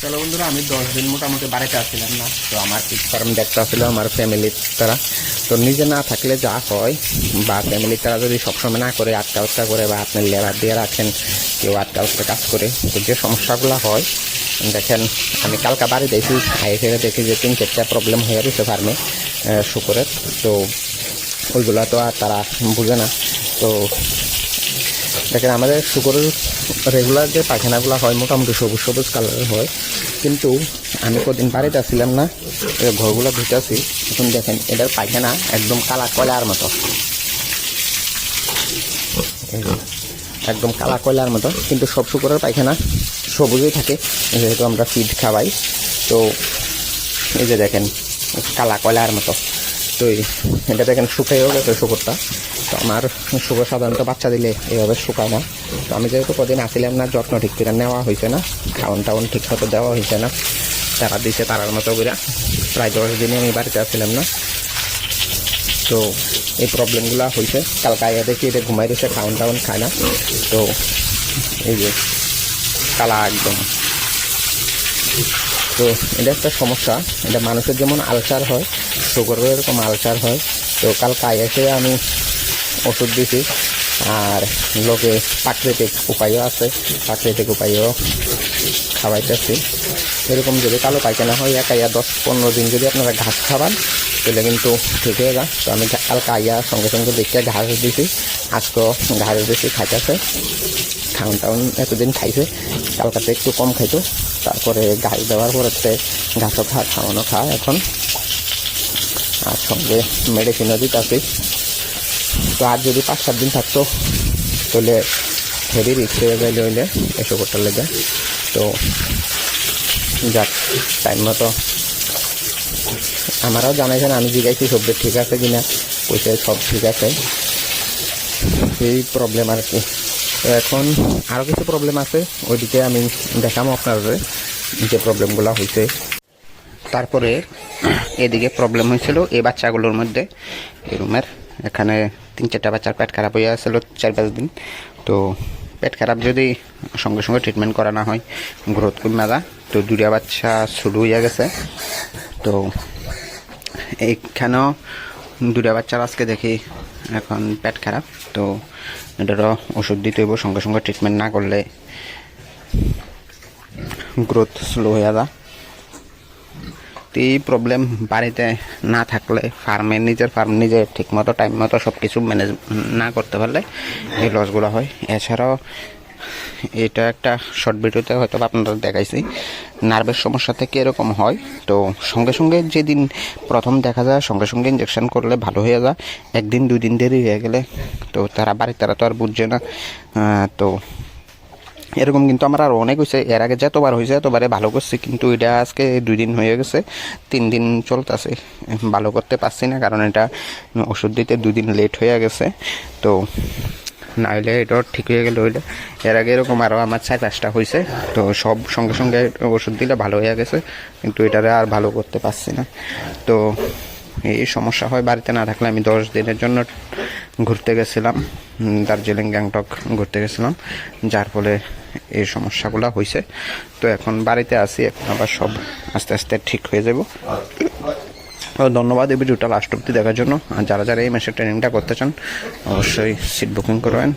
চলো বন্ধুরা, আমি 10 দিন মোটামুটি বাড়িতে আসছিলাম না, তো আমার পিগ ফার্ম দেখতে আসছিল আমার ফ্যামিলির তারা। তো নিজে না থাকলে যা হয়, বা ফ্যামিলির তারা যদি সবসময় না করে আটকা আটকা করে, বা আপনি লেবার দিয়ে রাখেন কেউ আটকা আটকা কাজ করে, তো যে সমস্যাগুলো হয় দেখেন। আমি কালকা বাড়িতে এসে খাইয়ে ফেলে দেখি যে 3-4টা প্রবলেম হয়ে গেছে ফার্মে শুকরের। তো ওইগুলো তো আর তারা বুঝে না। তো দেখেন আমাদের শুকরের রেগুলার যে পায়খানাগুলো হয় মোটামুটি সবুজ সবুজ কালারের হয়, কিন্তু আমি কদিন বাড়িতে আসছিলাম না, ঘরগুলো ধুতেছি, এখন দেখেন এটার পায়খানা একদম কালা কয়লার মতো, একদম কালা কয়লার মতো। কিন্তু সব শুকরের পায়খানা সবুজই থাকে, যেহেতু আমরা ফিড খাওয়াই। তো এই যে দেখেন কালা কয়লার মতো। তো এটা দেখেন শুকাইও গেছে শুকরটা। তো আমার শুকর সাধারণত বাচ্চা দিলে এভাবে শুকায় না। তো আমি যেহেতু কদিন আসছিলাম না, যত্ন ঠিক করে নেওয়া হয়েছে না, খাওয়ান টাউন ঠিক মতো দেওয়া হয়েছে না, তারা দিচ্ছে তারার মতো করে। প্রায় 10 দিনে আমি বাড়িতে আসছিলাম না। তো এই প্রবলেমগুলো হয়েছে। কালকে আইয়া দেখি এটা ঘুমাই দিচ্ছে, খাওয়ান টাউন খায় না। তো এই যে কালা একদম। তো এটা একটা সমস্যা। এটা মানুষের যেমন আলসার হয়, শুকরেরও এরকম আলসার হয়। তো কালকে এসে আমি ওষুধ দিছি, আর লোকে প্রাকৃতিক উপায়ও আছে, প্রাকৃতিক উপায়ও খাওয়াইতেছি। এরকম যদি কালো পায়খানা হয়, 10-15 দিন যদি আপনারা ঘাস খাওয়ান তাহলে কিন্তু ঠিক হয়ে যায়। তো আমি কালকে আইয়া সঙ্গে সঙ্গে দেখে ঘাস দিছি, আজকেও ঘাস দিছি, খাইতেছে। খাওয়ান টাউন এতদিন খাইছে, কালকাতে একটু কম খাইতো, তারপরে ঘাস দেওয়ার পরে ঘাসও খাওয়ানো খা এখন, আর সঙ্গে মেডিসিনও দিতেছি। তো আর যদি 5-7 দিন থাকতো তাহলে হেভি রিক্স হয়ে যায় হইলে এসব করতে লেগে। তো যাক, টাইম মতো আমারাও জানাইছেন, আমি জিজ্ঞাসি সবজি ঠিক আছে কিনা, কইছে সব ঠিক আছে। এই প্রবলেম আর কি। তো এখন আরও কিছু প্রবলেম আছে, ওইদিকে আমি দেখাবো আপনাদের যে প্রবলেমগুলো হয়েছে। তারপরে এদিকে প্রবলেম হয়েছিল এই বাচ্চাগুলোর মধ্যে, এই রুমের এখানে 3-4টা বাচ্চার পেট খারাপ হয়ে আসছিলো 4-5 দিন। তো পেট খারাপ যদি সঙ্গে সঙ্গে ট্রিটমেন্ট করা না হয়, গ্রোথ কমে যায়। তো 2টা বাচ্চা শুরু হয়ে গেছে। তো এইখানেও 2টা বাচ্চার আজকে দেখি এখন পেট খারাপ। তো এটারও ওষুধ দিতে হইব, সঙ্গে সঙ্গে ট্রিটমেন্ট না করলে গ্রোথ স্লো হয়ে যায়। তো এই প্রবলেম বাড়িতে না থাকলে, নিজের ফার্ম নিজে ঠিকমতো টাইম মতো সব কিছু ম্যানেজ না করতে পারলে এই লসগুলো হয়। এছাড়াও এটা একটা শর্ট ভিডিওতে হয়তো আপনারা দেখাইছি, নার্ভের সমস্যা থেকে এরকম হয়। তো সঙ্গে সঙ্গে যেদিন প্রথম দেখা যায় সঙ্গে সঙ্গে ইঞ্জেকশন করলে ভালো হয়ে যায়। 1-2 দিন দেরি হয়ে গেলে তো তারা তো আর বুঝছে না। তো এরকম কিন্তু আমার আরও অনেক হয়েছে, এর আগে যতবার হয়েছে এতবারে ভালো করছি, কিন্তু এটা আজকে 2 দিন হয়ে গেছে, 3 দিন চলতেছে, ভালো করতে পারছি না, কারণ এটা ওষুধ দিতে 2 দিন লেট হয়ে গেছে। তো না হইলে এটা ঠিক হয়ে গেলে হইলে, এর আগে এরকম আরও আমার 4-5টা হয়েছে। তো সব সঙ্গে সঙ্গে ওষুধ দিলে ভালো হয়ে গেছে, কিন্তু এটারে আর ভালো করতে পারছি না। তো এই সমস্যা হয় বাড়িতে না থাকলে। আমি 10 দিনের জন্য ঘুরতে গেছিলাম, দার্জিলিং গ্যাংটক ঘুরতে গেছিলাম, যার ফলে এই সমস্যাগুলো হয়েছে। তো এখন বাড়িতে আসি, এখন আবার সব আস্তে আস্তে ঠিক হয়ে যাব। ধন্যবাদ এই ভিডিওটা লাস্ট অব্দি দেখার জন্য। আর যারা এই মাসের ট্রেনিংটা করতে চান অবশ্যই সিট বুকিং করবেন।